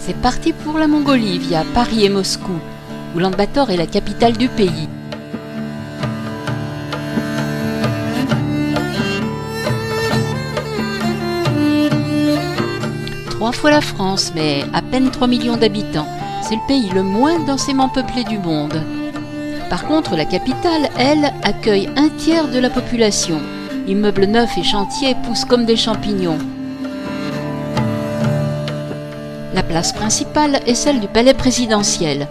C'est parti pour la Mongolie via Paris et Moscou. Oulan-Bator est la capitale du pays. Trois fois la France, mais à peine 3 millions d'habitants. C'est le pays le moins densément peuplé du monde. Par contre, la capitale, elle, accueille un tiers de la population. Immeubles neufs et chantiers poussent comme des champignons. La place principale est celle du palais présidentiel.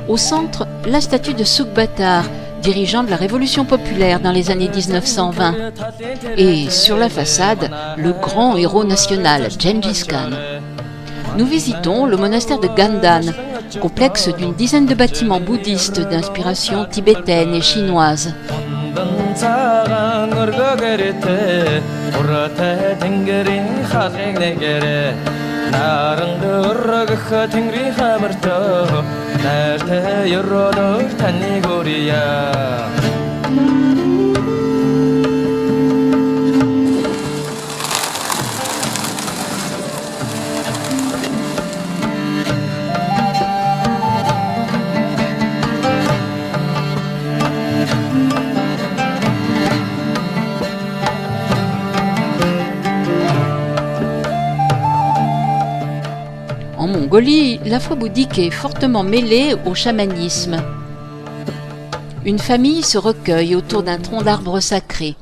Au centre, la statue de Souk-Batar, dirigeant de la Révolution populaire dans les années 1920. Et sur la façade, le grand héros national, Gengis Khan. Nous visitons le monastère de Gandan, complexe d'une dizaine de bâtiments bouddhistes d'inspiration tibétaine et chinoise. En Mongolie, la foi bouddhique est fortement mêlée au chamanisme. Une famille se recueille autour d'un tronc d'arbre sacré.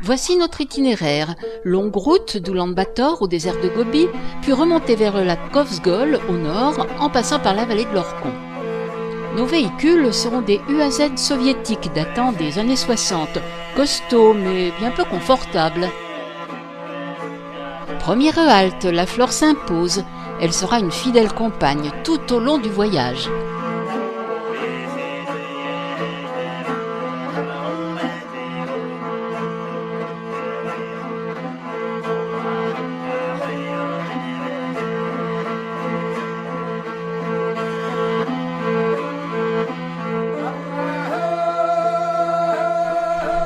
Voici notre itinéraire. Longue route d'Oulan-Bator au désert de Gobi, puis remonter vers le lac Khövsgöl au nord en passant par la vallée de l'Orkhon. Nos véhicules seront des UAZ soviétiques datant des années 60, costauds mais bien peu confortables. Première halte, la Flore s'impose. Elle sera une fidèle compagne tout au long du voyage.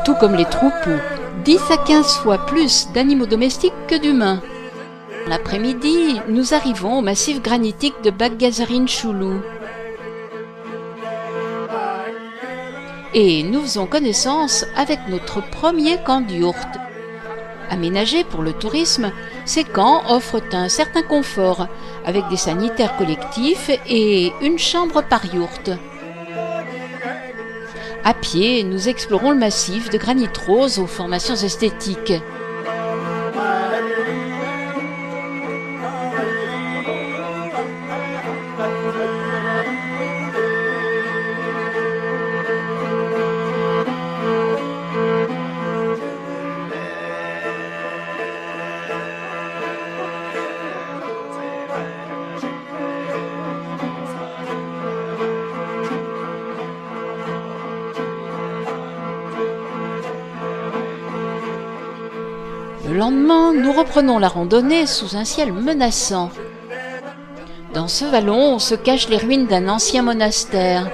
Tout comme les troupeaux, 10 à 15 fois plus d'animaux domestiques que d'humains. L'après-midi, nous arrivons au massif granitique de Baggazarin Choulou. Et nous faisons connaissance avec notre premier camp d'yourte. Aménagés pour le tourisme, ces camps offrent un certain confort, avec des sanitaires collectifs et une chambre par yourte. À pied, nous explorons le massif de granit rose aux formations esthétiques. Le lendemain, nous reprenons la randonnée sous un ciel menaçant. Dans ce vallon se cachent les ruines d'un ancien monastère.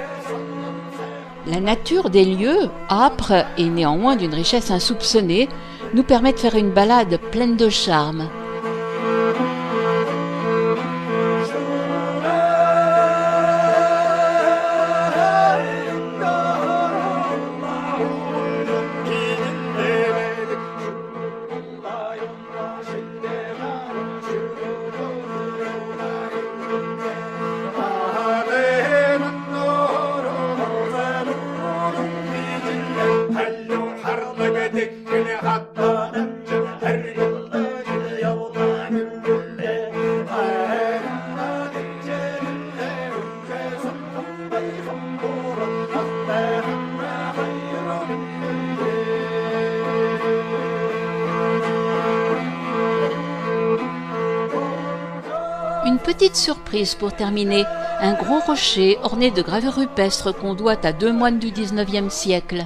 La nature des lieux, âpre et néanmoins d'une richesse insoupçonnée, nous permet de faire une balade pleine de charme. Une petite surprise pour terminer, un gros rocher orné de gravures rupestres qu'on doit à 2 moines du XIXe siècle.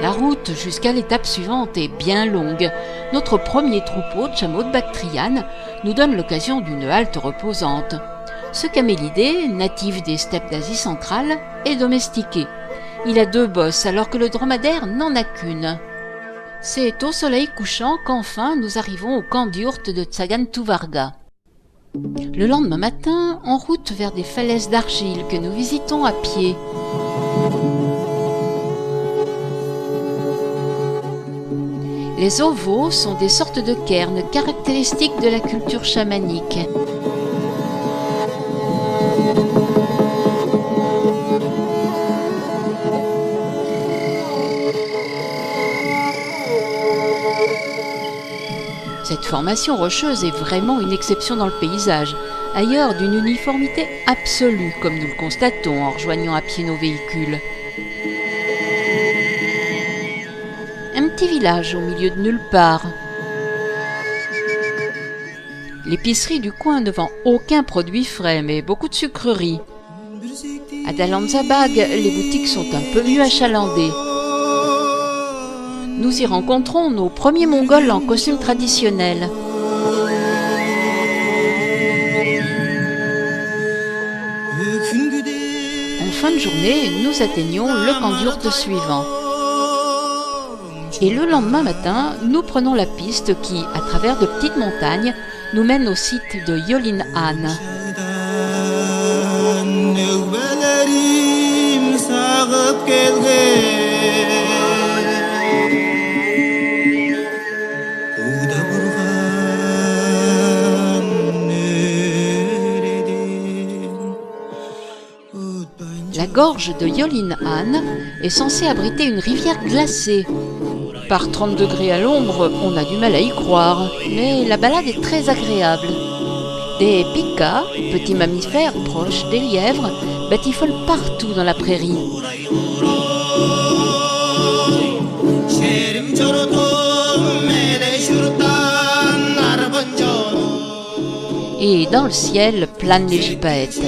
La route jusqu'à l'étape suivante est bien longue. Notre premier troupeau de chameaux de Bactriane nous donne l'occasion d'une halte reposante. Ce camélidé, natif des steppes d'Asie centrale, est domestiqué. Il a 2 bosses alors que le dromadaire n'en a qu'une. C'est au soleil couchant qu'enfin nous arrivons au camp d'yourte de Tsagantuvarga. Le lendemain matin, en route vers des falaises d'argile que nous visitons à pied. Les ovos sont des sortes de cairns caractéristiques de la culture chamanique. Cette formation rocheuse est vraiment une exception dans le paysage, ailleurs d'une uniformité absolue, comme nous le constatons en rejoignant à pied nos véhicules. Un petit village au milieu de nulle part. L'épicerie du coin ne vend aucun produit frais, mais beaucoup de sucreries. À Dalanzabag, les boutiques sont un peu mieux achalandées. Nous y rencontrons nos premiers Mongols en costume traditionnel. En fin de journée, nous atteignons le camp d'yourte suivant. Et le lendemain matin, nous prenons la piste qui, à travers de petites montagnes, nous mène au site de Yolin'an. La gorge de Yolin'an est censée abriter une rivière glacée. Par 30 degrés à l'ombre, on a du mal à y croire, mais la balade est très agréable. Des pikas, petits mammifères proches des lièvres, batifolent partout dans la prairie. Et dans le ciel planent les gypaètes.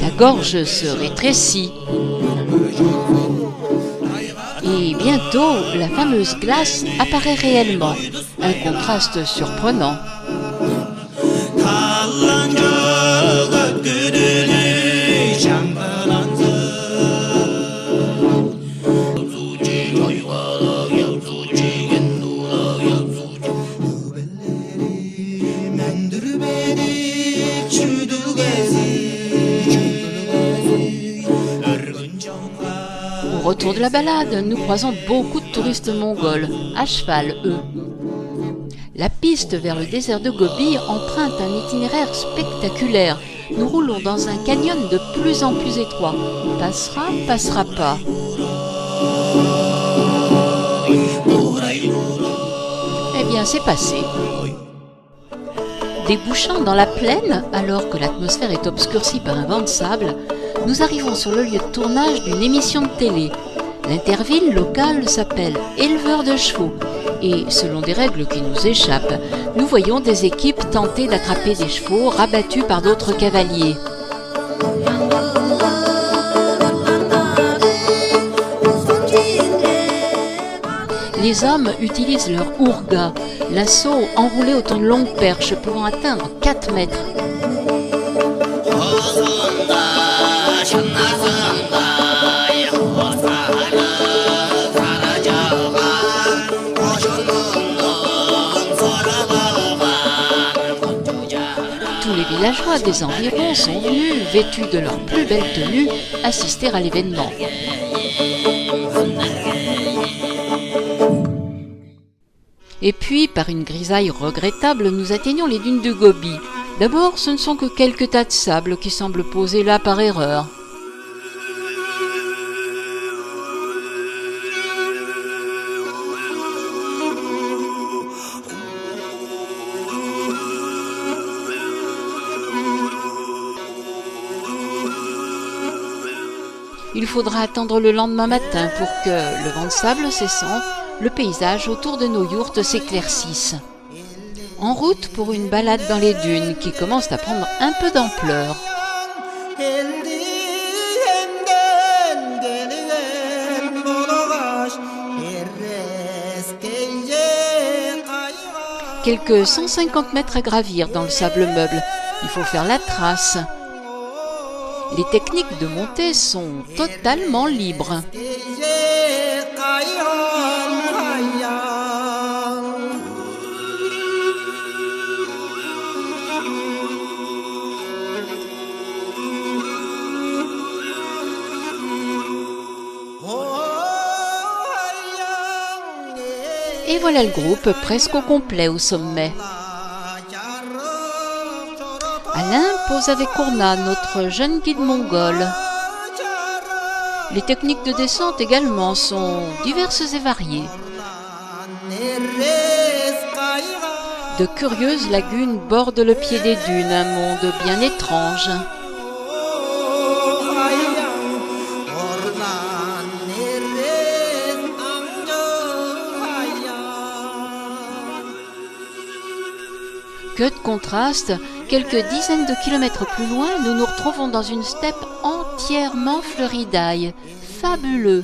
La gorge se rétrécit. Et bientôt, la fameuse glace apparaît réellement. Un contraste surprenant. Au retour de la balade, nous croisons beaucoup de touristes mongols, à cheval eux. La piste vers le désert de Gobi emprunte un itinéraire spectaculaire. Nous roulons dans un canyon de plus en plus étroit. Passera, passera pas. Eh bien, c'est passé. Débouchant dans la plaine, alors que l'atmosphère est obscurcie par un vent de sable, nous arrivons sur le lieu de tournage d'une émission de télé. L'interville local s'appelle éleveur de chevaux et, selon des règles qui nous échappent, nous voyons des équipes tenter d'attraper des chevaux rabattus par d'autres cavaliers. Les hommes utilisent leur ourga, lasso enroulé autour de longues perches pouvant atteindre 4 mètres. Tous les villageois des environs sont venus, vêtus de leur plus belle tenue, assister à l'événement. Et puis, par une grisaille regrettable, nous atteignons les dunes de Gobi. D'abord, ce ne sont que quelques tas de sable qui semblent posés là par erreur. Il faudra attendre le lendemain matin pour que, le vent de sable cessant, le paysage autour de nos yourtes s'éclaircisse. En route pour une balade dans les dunes qui commencent à prendre un peu d'ampleur. Quelques 150 mètres à gravir dans le sable meuble. Il faut faire la trace. Les techniques de montée sont totalement libres. Et voilà le groupe presque au complet au sommet. Alain pose avec Kourna, notre jeune guide mongol. Les techniques de descente également sont diverses et variées. De curieuses lagunes bordent le pied des dunes, un monde bien étrange. Que de contraste, quelques dizaines de kilomètres plus loin, nous nous retrouvons dans une steppe entièrement fleurie d'ail. Fabuleux!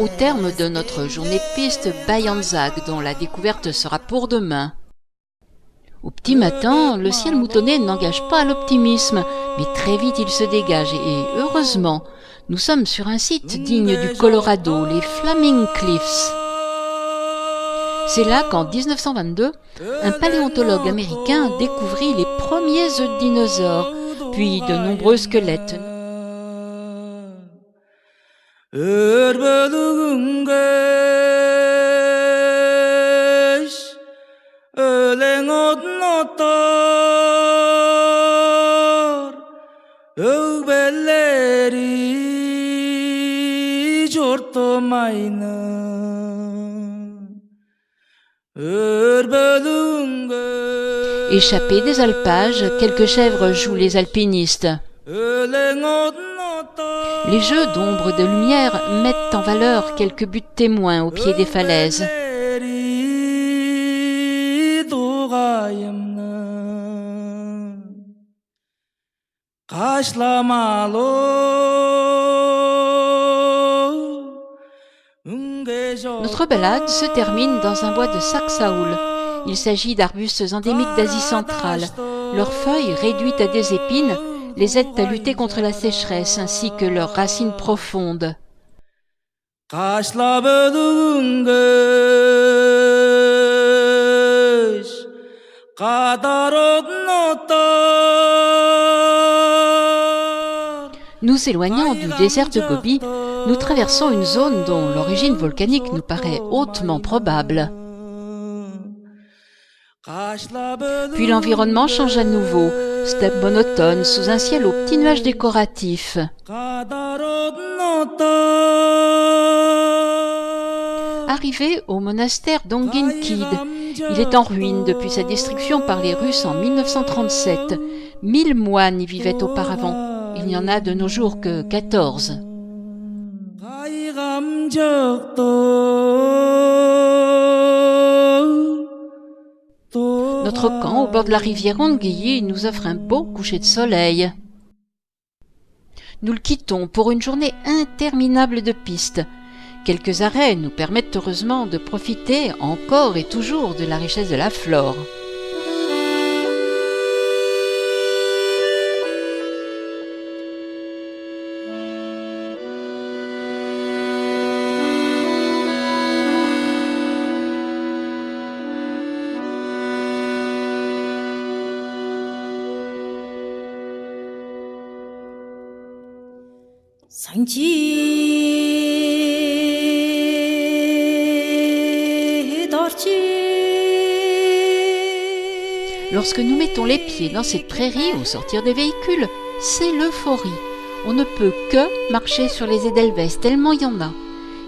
Au terme de notre journée de piste, Bayanzag, dont la découverte sera pour demain. Au petit matin, le ciel moutonné n'engage pas à l'optimisme, mais très vite il se dégage et heureusement, nous sommes sur un site digne du Colorado, les Flaming Cliffs. C'est là qu'en 1922, un paléontologue américain découvrit les premiers œufs de dinosaures, puis de nombreux squelettes. Échappés des alpages, quelques chèvres jouent les alpinistes. Les jeux d'ombre et de lumière mettent en valeur quelques buts témoins au pied des falaises. Notre balade se termine dans un bois de Saksaoul. Il s'agit d'arbustes endémiques d'Asie centrale. Leurs feuilles, réduites à des épines, les aident à lutter contre la sécheresse ainsi que leurs racines profondes. Nous éloignant du désert de Gobi, nous traversons une zone dont l'origine volcanique nous paraît hautement probable. Puis l'environnement change à nouveau, steppe monotone sous un ciel aux petits nuages décoratifs. Arrivé au monastère d'Ongin Kid, Il est en ruine depuis sa destruction par les Russes en 1937. 1000 moines y vivaient auparavant. Il n'y en a de nos jours que 14. Notre camp, au bord de la rivière Onguiyi, nous offre un beau coucher de soleil. Nous le quittons pour une journée interminable de pistes. Quelques arrêts nous permettent heureusement de profiter encore et toujours de la richesse de la flore. Lorsque nous mettons les pieds dans cette prairie au sortir des véhicules, c'est l'euphorie. On ne peut que marcher sur les Edelweiss tellement il y en a.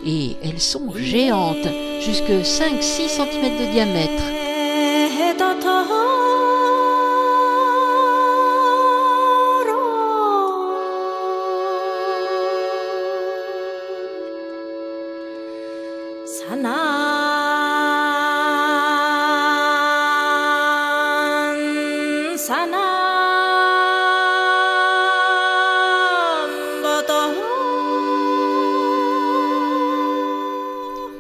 Et elles sont géantes, jusque 5-6 cm de diamètre.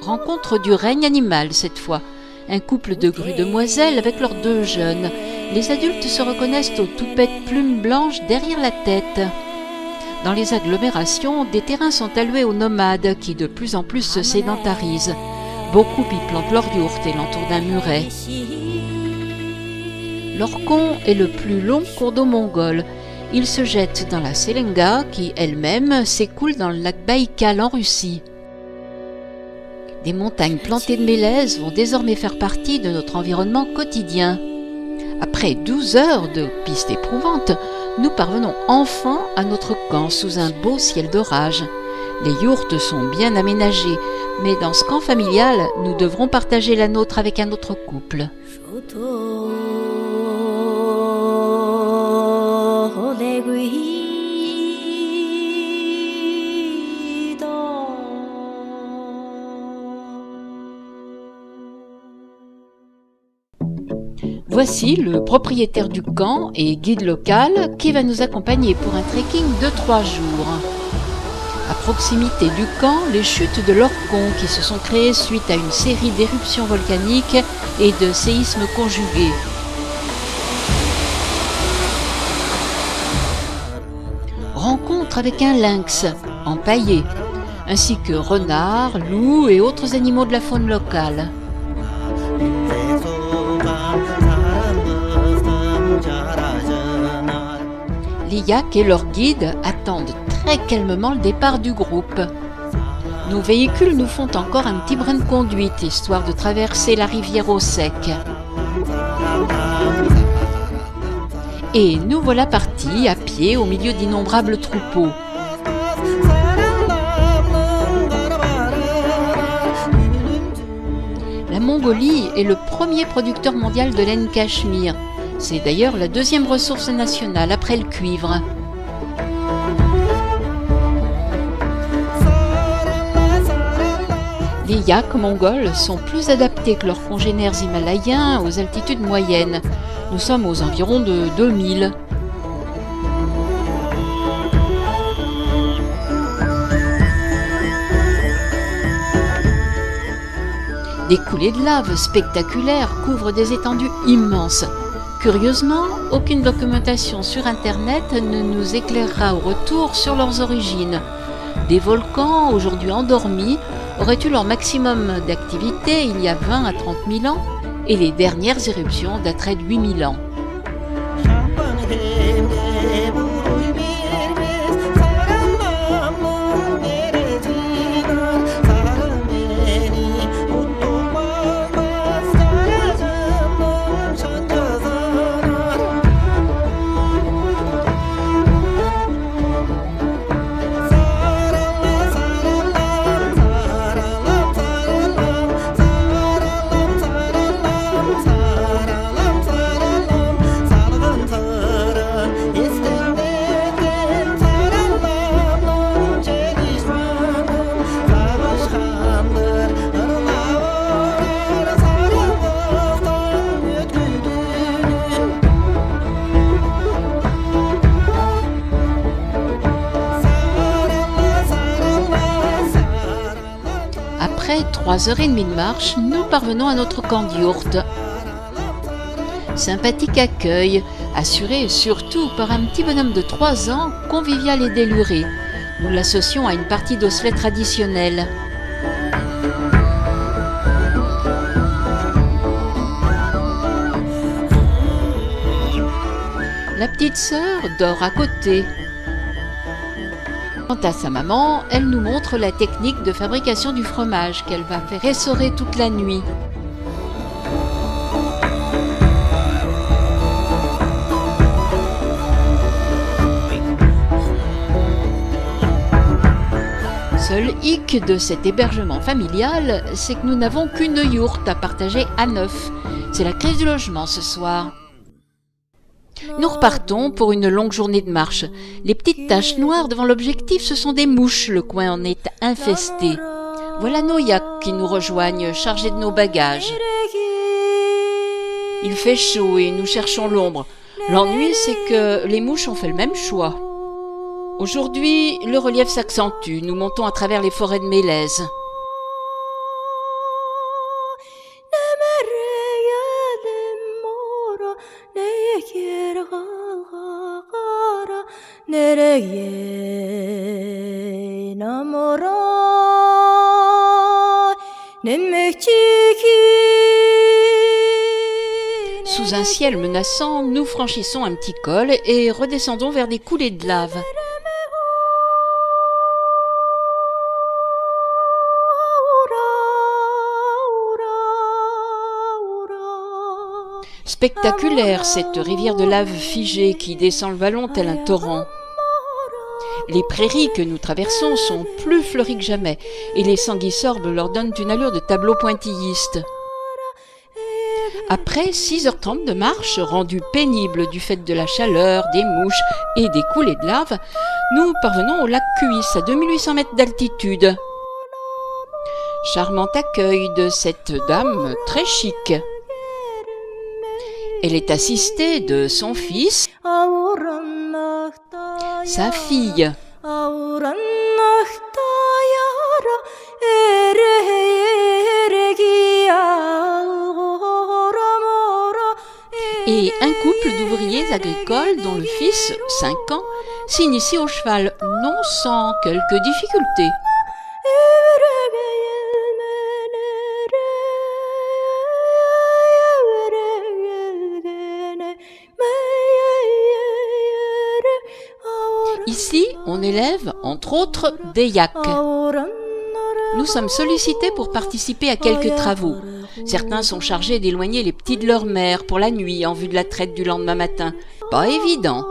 Rencontre du règne animal cette fois. Un couple de grues demoiselles avec leurs 2 jeunes. Les adultes se reconnaissent aux toupettes plumes blanches derrière la tête. Dans les agglomérations, des terrains sont alloués aux nomades qui de plus en plus se sédentarisent. Beaucoup y plantent leur yourte et l'entourent d'un muret. L'Orkhon est le plus long cours d'eau mongol. Il se jette dans la Selenga qui, elle-même, s'écoule dans le lac Baïkal en Russie. Des montagnes plantées de mélèzes vont désormais faire partie de notre environnement quotidien. Après 12 heures de piste éprouvante, nous parvenons enfin à notre camp sous un beau ciel d'orage. Les yourtes sont bien aménagées, mais dans ce camp familial, nous devrons partager la nôtre avec un autre couple. Voici le propriétaire du camp et guide local qui va nous accompagner pour un trekking de 3 jours. À proximité du camp, les chutes de l'Orkhon qui se sont créées suite à une série d'éruptions volcaniques et de séismes conjugués. Rencontre avec un lynx empaillé, ainsi que renards, loups et autres animaux de la faune locale. L'IAC et leur guide attendent très calmement le départ du groupe. Nos véhicules nous font encore un petit brin de conduite, histoire de traverser la rivière au sec. Et nous voilà partis à pied au milieu d'innombrables troupeaux. La Mongolie est le premier producteur mondial de laine cachemire. C'est d'ailleurs la 2e ressource nationale après le cuivre. Les yaks mongols sont plus adaptés que leurs congénères himalayens aux altitudes moyennes. Nous sommes aux environs de 2000. Des coulées de lave spectaculaires couvrent des étendues immenses. Curieusement, aucune documentation sur Internet ne nous éclairera au retour sur leurs origines. Des volcans, aujourd'hui endormis, auraient eu leur maximum d'activité il y a 20 à 30 000 ans, et les dernières éruptions dateraient de 8 000 ans. Après 3h30 de marche, nous parvenons à notre camp d'yourtes. Sympathique accueil, assuré surtout par un petit bonhomme de 3 ans, convivial et déluré. Nous l'associons à une partie d'osselet traditionnelle. La petite sœur dort à côté. Quant à sa maman, elle nous montre la technique de fabrication du fromage qu'elle va faire essorer toute la nuit. Seul hic de cet hébergement familial, c'est que nous n'avons qu'une yourte à partager à 9. C'est la crise du logement ce soir. Nous repartons pour une longue journée de marche. Les petites taches noires devant l'objectif, ce sont des mouches, le coin en est infesté. Voilà nos yaks qui nous rejoignent, chargés de nos bagages. Il fait chaud et nous cherchons l'ombre. L'ennui, c'est que les mouches ont fait le même choix. Aujourd'hui, le relief s'accentue. Nous montons à travers les forêts de mélèzes. Sous un ciel menaçant, nous franchissons un petit col et redescendons vers des coulées de lave. Spectaculaire cette rivière de lave figée qui descend le vallon tel un torrent. Les prairies que nous traversons sont plus fleuries que jamais et les sanguisorbes leur donnent une allure de tableau pointilliste. Après 6h30 de marche, rendue pénible du fait de la chaleur, des mouches et des coulées de lave, nous parvenons au lac Cuisse à 2800 mètres d'altitude. Charmant accueil de cette dame très chic. Elle est assistée de son fils, sa fille, et un couple d'ouvriers agricoles dont le fils, 5 ans, s'initie au cheval, non sans quelques difficultés. Ici, on élève, entre autres, des yaks. Nous sommes sollicités pour participer à quelques travaux. Certains sont chargés d'éloigner les petits de leur mère pour la nuit en vue de la traite du lendemain matin. Pas évident.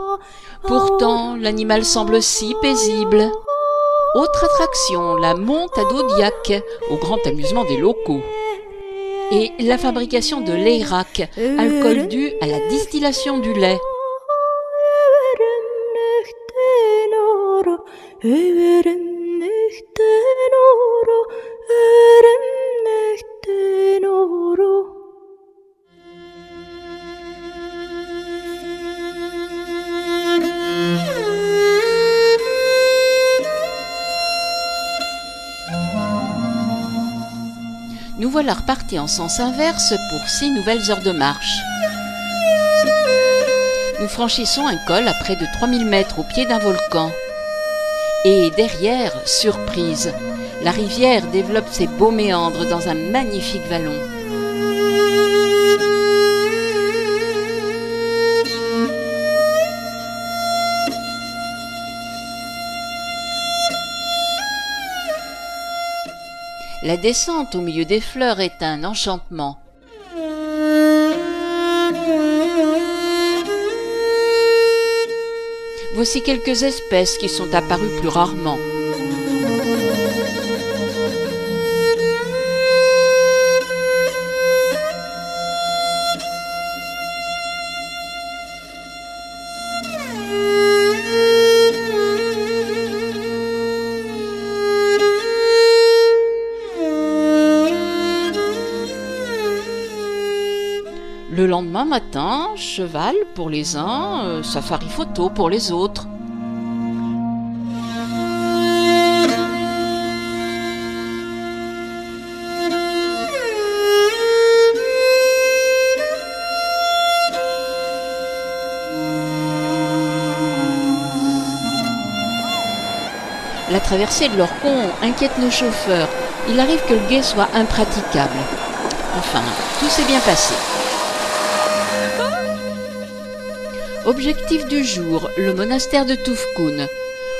Pourtant, l'animal semble si paisible. Autre attraction, la monte à dos de yak, au grand amusement des locaux. Et la fabrication de l'eirak, alcool dû à la distillation du lait. Nous voilà repartis en sens inverse pour 6 nouvelles heures de marche. Nous franchissons un col à près de 3000 mètres au pied d'un volcan. Et derrière, surprise, la rivière développe ses beaux méandres dans un magnifique vallon. La descente au milieu des fleurs est un enchantement. Voici quelques espèces qui sont apparues plus rarement. Le lendemain matin, cheval pour les uns, safari photo pour les autres. traversée de Lorcon inquiète nos chauffeurs. Il arrive que le gué soit impraticable. Enfin, tout s'est bien passé. Objectif du jour, le monastère de Tufkun.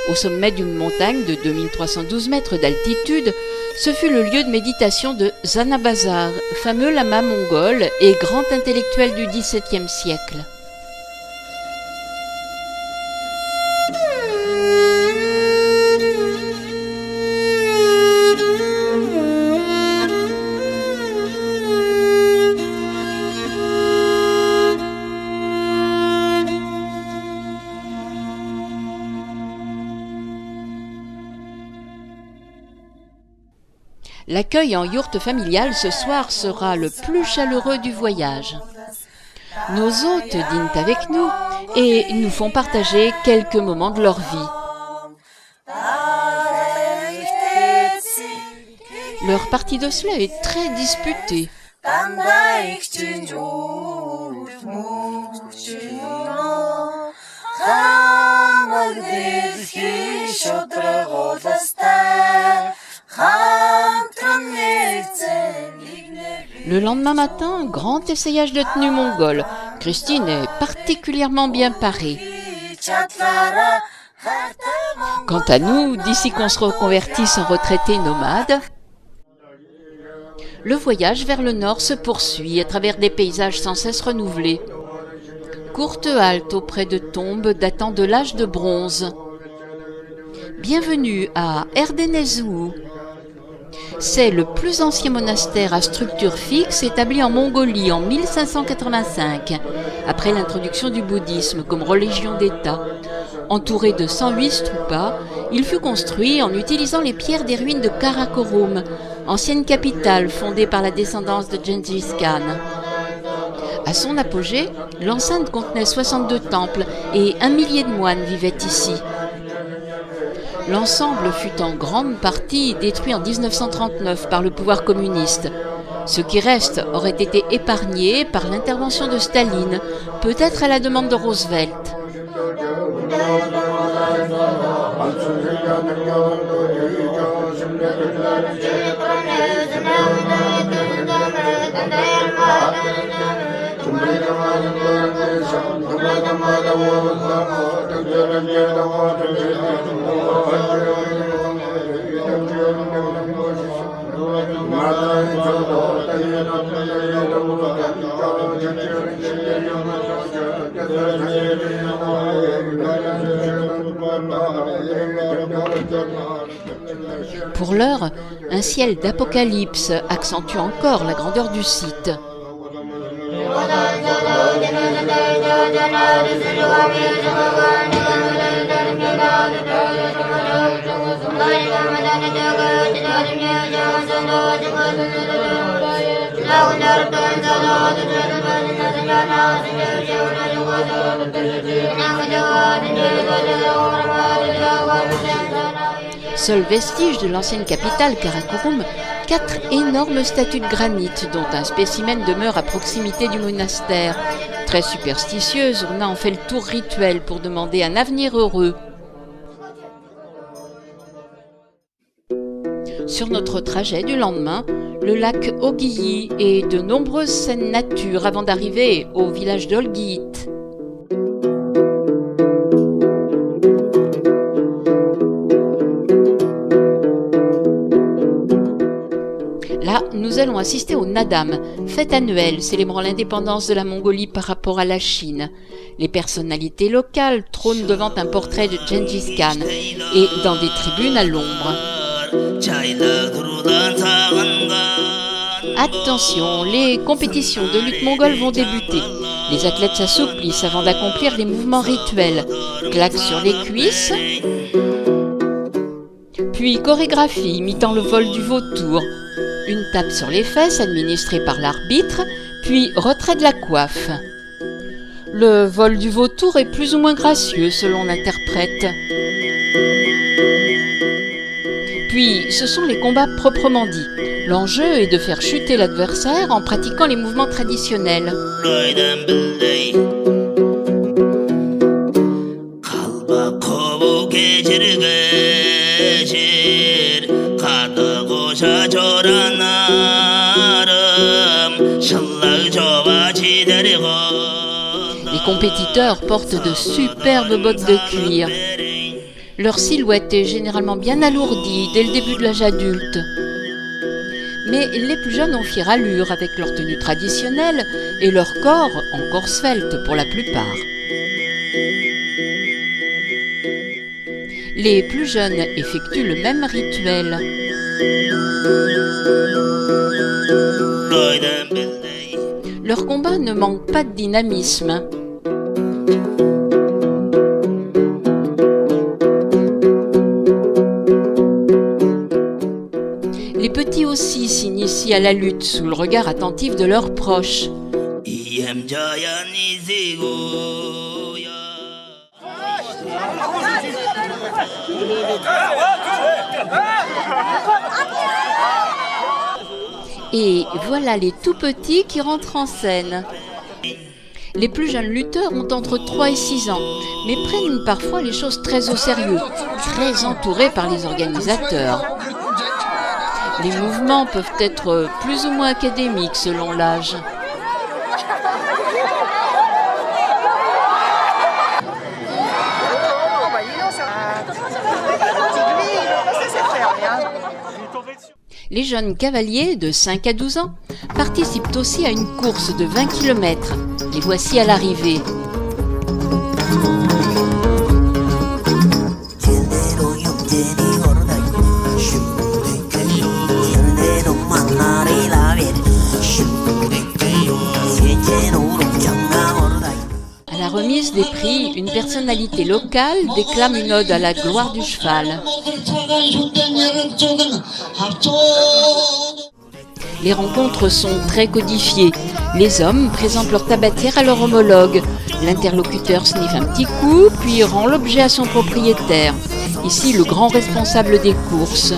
Au sommet d'une montagne de 2312 mètres d'altitude, ce fut le lieu de méditation de Zanabazar, fameux lama mongol et grand intellectuel du XVIIe siècle. L'accueil en yourte familiale ce soir sera le plus chaleureux du voyage. Nos hôtes dînent avec nous et nous font partager quelques moments de leur vie. Leur partie de cela est très disputée. Le lendemain matin, grand essayage de tenue mongole. Christine est particulièrement bien parée. Quant à nous, d'ici qu'on se reconvertisse en retraités nomades, le voyage vers le nord se poursuit à travers des paysages sans cesse renouvelés. Courte halte auprès de tombes datant de l'âge de bronze. Bienvenue à Erdenezou. C'est le plus ancien monastère à structure fixe établi en Mongolie en 1585, après l'introduction du bouddhisme comme religion d'État. Entouré de 108 stupas, il fut construit en utilisant les pierres des ruines de Karakorum, ancienne capitale fondée par la descendance de Gengis Khan. À son apogée, l'enceinte contenait 62 temples et 1 millier de moines vivaient ici. L'ensemble fut en grande partie détruit en 1939 par le pouvoir communiste. Ce qui reste aurait été épargné par l'intervention de Staline, peut-être à la demande de Roosevelt. Pour l'heure, un ciel d'apocalypse accentue encore la grandeur du site. Seul vestige de l'ancienne capitale Karakorum, 4 énormes statues de granit, dont un spécimen demeure à proximité du monastère. Très superstitieuse, on a en fait le tour rituel pour demander un avenir heureux. Sur notre trajet du lendemain, le lac Ogiyi et de nombreuses scènes nature avant d'arriver au village d'Olgiit. Là, nous allons assister au Nadam, fête annuelle célébrant l'indépendance de la Mongolie par rapport à la Chine. Les personnalités locales trônent devant un portrait de Gengis Khan et dans des tribunes à l'ombre. Attention, les compétitions de lutte mongole vont débuter. Les athlètes s'assouplissent avant d'accomplir les mouvements rituels. Claques sur les cuisses, puis chorégraphie imitant le vol du vautour. Une tape sur les fesses administrée par l'arbitre, puis retrait de la coiffe. Le vol du vautour est plus ou moins gracieux selon l'interprète. Puis, ce sont les combats proprement dits. L'enjeu est de faire chuter l'adversaire en pratiquant les mouvements traditionnels. compétiteurs portent de superbes bottes de cuir. Leur silhouette est généralement bien alourdie dès le début de l'âge adulte. Mais les plus jeunes ont fière allure avec leur tenue traditionnelle et leur corps encore svelte pour la plupart. Les plus jeunes effectuent le même rituel. Leur combat ne manque pas de dynamisme. Les petits aussi s'initient à la lutte sous le regard attentif de leurs proches. Et voilà les tout petits qui rentrent en scène. Les plus jeunes lutteurs ont entre 3 et 6 ans, mais prennent parfois les choses très au sérieux, très entourés par les organisateurs. Les mouvements peuvent être plus ou moins académiques selon l'âge. Les jeunes cavaliers de 5 à 12 ans participent aussi à une course de 20 km. Les voici à l'arrivée. À la remise des prix, une personnalité locale déclame une ode à la gloire du cheval. Les rencontres sont très codifiées. Les hommes présentent leur tabatière à leur homologue. L'interlocuteur sniffe un petit coup, puis rend l'objet à son propriétaire. Ici, le grand responsable des courses.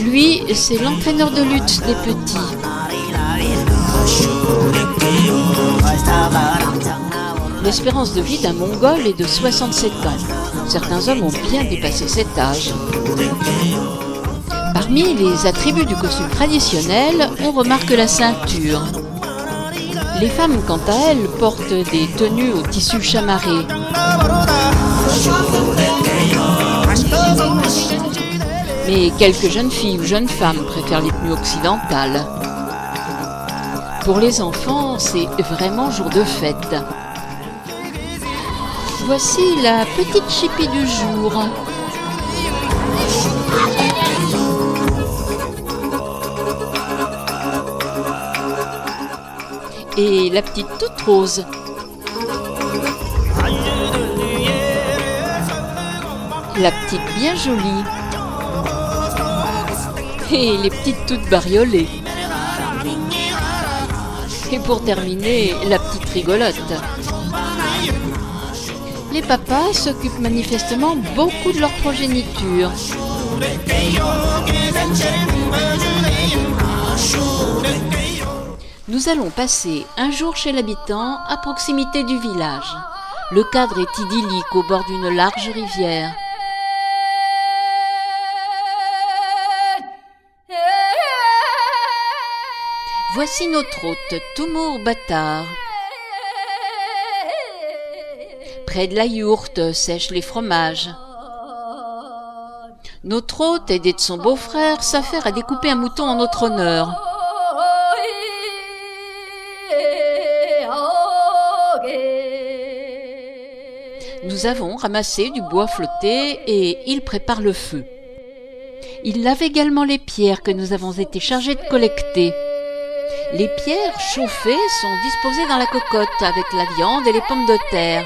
Lui, c'est l'entraîneur de lutte des petits. L'espérance de vie d'un Mongol est de 67 ans. Certains hommes ont bien dépassé cet âge. Parmi les attributs du costume traditionnel, on remarque la ceinture. Les femmes, quant à elles, portent des tenues au tissu chamarré. Mais quelques jeunes filles ou jeunes femmes préfèrent les tenues occidentales. Pour les enfants, c'est vraiment jour de fête. Voici la petite chipie du jour. Et la petite toute rose. La petite bien jolie. Et les petites toutes bariolées. Et pour terminer, la petite rigolote. Les papas s'occupent manifestement beaucoup de leur progéniture. Nous allons passer un jour chez l'habitant à proximité du village. Le cadre est idyllique au bord d'une large rivière. Voici notre hôte, Toumour Bâtard. Près de la yourte sèche les fromages. Notre hôte, aidé de son beau-frère, s'affaire à découper un mouton en notre honneur. Nous avons ramassé du bois flotté et il prépare le feu. Il lave également les pierres que nous avons été chargés de collecter. Les pierres chauffées sont disposées dans la cocotte avec la viande et les pommes de terre.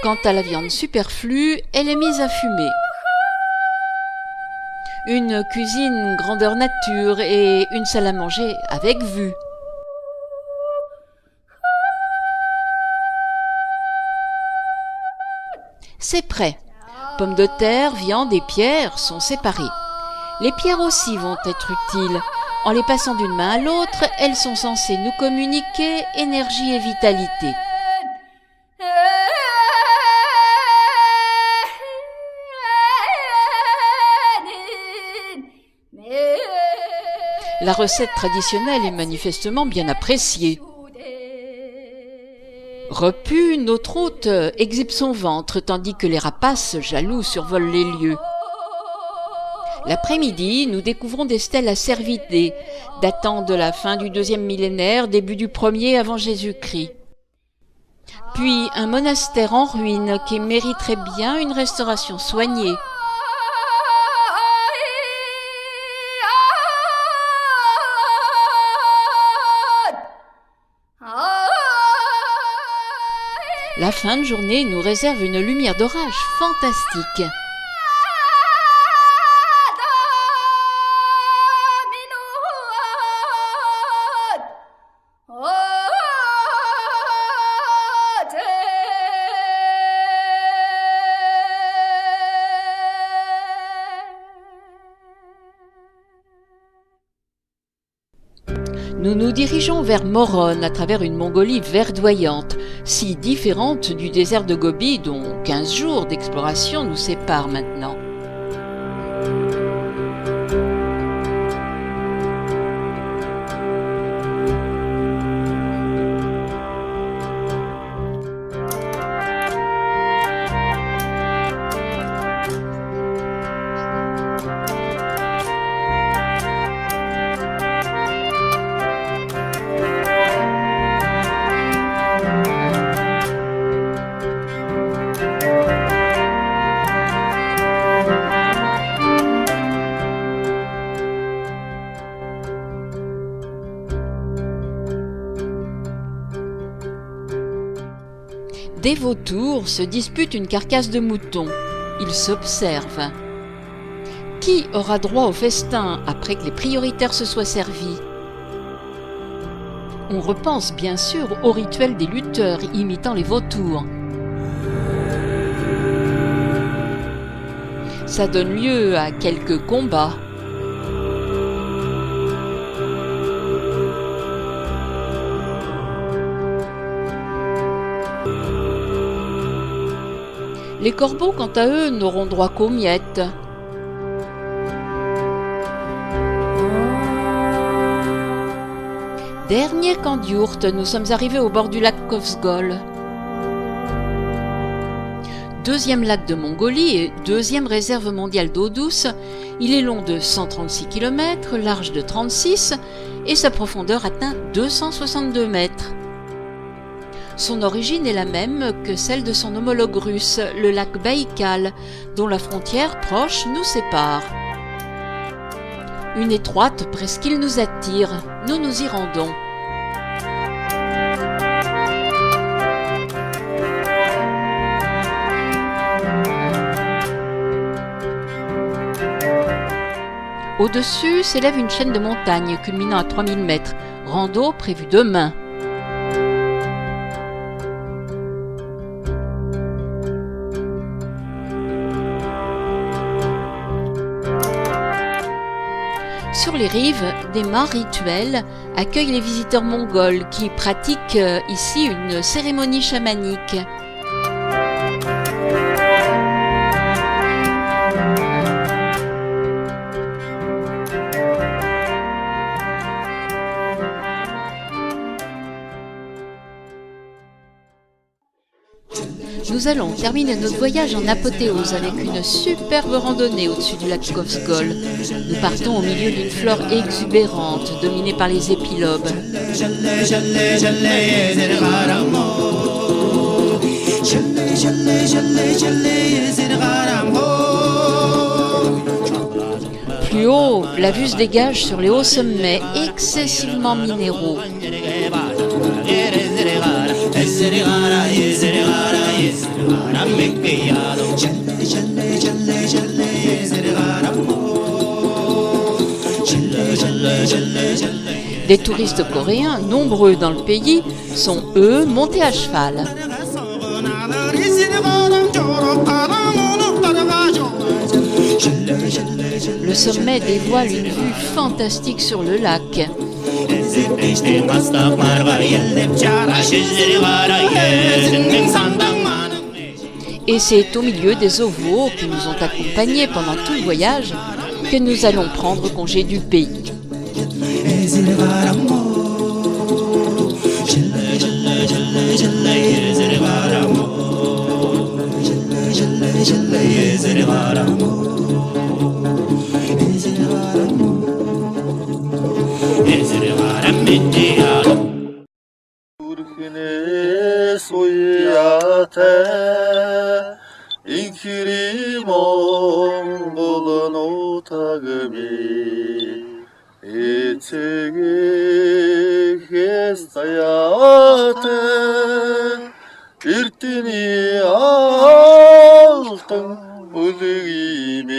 Quant à la viande superflue, elle est mise à fumer. Une cuisine grandeur nature et une salle à manger avec vue. C'est prêt. Pommes de terre, viande et pierres sont séparées. Les pierres aussi vont être utiles. En les passant d'une main à l'autre, elles sont censées nous communiquer énergie et vitalité. La recette traditionnelle est manifestement bien appréciée. Repu, notre hôte exhibe son ventre tandis que les rapaces jaloux survolent les lieux. L'après-midi, nous découvrons des stèles à cervidés, datant de la fin du 2e millénaire, début du 1er avant Jésus-Christ. Puis un monastère en ruine qui mériterait bien une restauration soignée. La fin de journée nous réserve une lumière d'orage fantastique. Nous nous dirigeons vers Moron à travers une Mongolie verdoyante, si différente du désert de Gobi dont 15 jours d'exploration nous séparent maintenant. Des vautours se disputent une carcasse de mouton. Ils s'observent. Qui aura droit au festin après que les prioritaires se soient servis? On repense bien sûr au rituel des lutteurs imitant les vautours. Ça donne lieu à quelques combats. Les corbeaux, quant à eux, n'auront droit qu'aux miettes. Dernier camp d'yourtes, nous sommes arrivés au bord du lac Kovsgol. Deuxième lac de Mongolie et deuxième réserve mondiale d'eau douce, il est long de 136 km, large de 36 et sa profondeur atteint 262 mètres. Son origine est la même que celle de son homologue russe, le lac Baïkal, dont la frontière proche nous sépare. Une étroite presqu'île nous attire, nous nous y rendons. Au-dessus s'élève une chaîne de montagnes culminant à 3000 mètres, rando prévu demain. Sur les rives, des mâts rituels accueillent les visiteurs mongols qui pratiquent ici une cérémonie chamanique. Nous allons terminer notre voyage en apothéose avec une superbe randonnée au-dessus du lac Kovsgol. Nous partons au milieu d'une flore exubérante, dominée par les épilobes. Plus haut, la vue se dégage sur les hauts sommets excessivement minéraux. Des touristes coréens, nombreux dans le pays, sont eux montés à cheval. Le sommet dévoile une vue fantastique sur le lac. Et c'est au milieu des ovaux qui nous ont accompagnés pendant tout le voyage que nous allons prendre congé du pays. Иртini altın ulgimin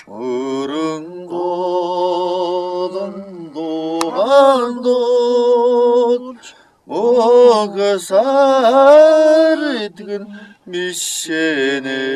Urun kolun doğan doç O kısar edgin mişene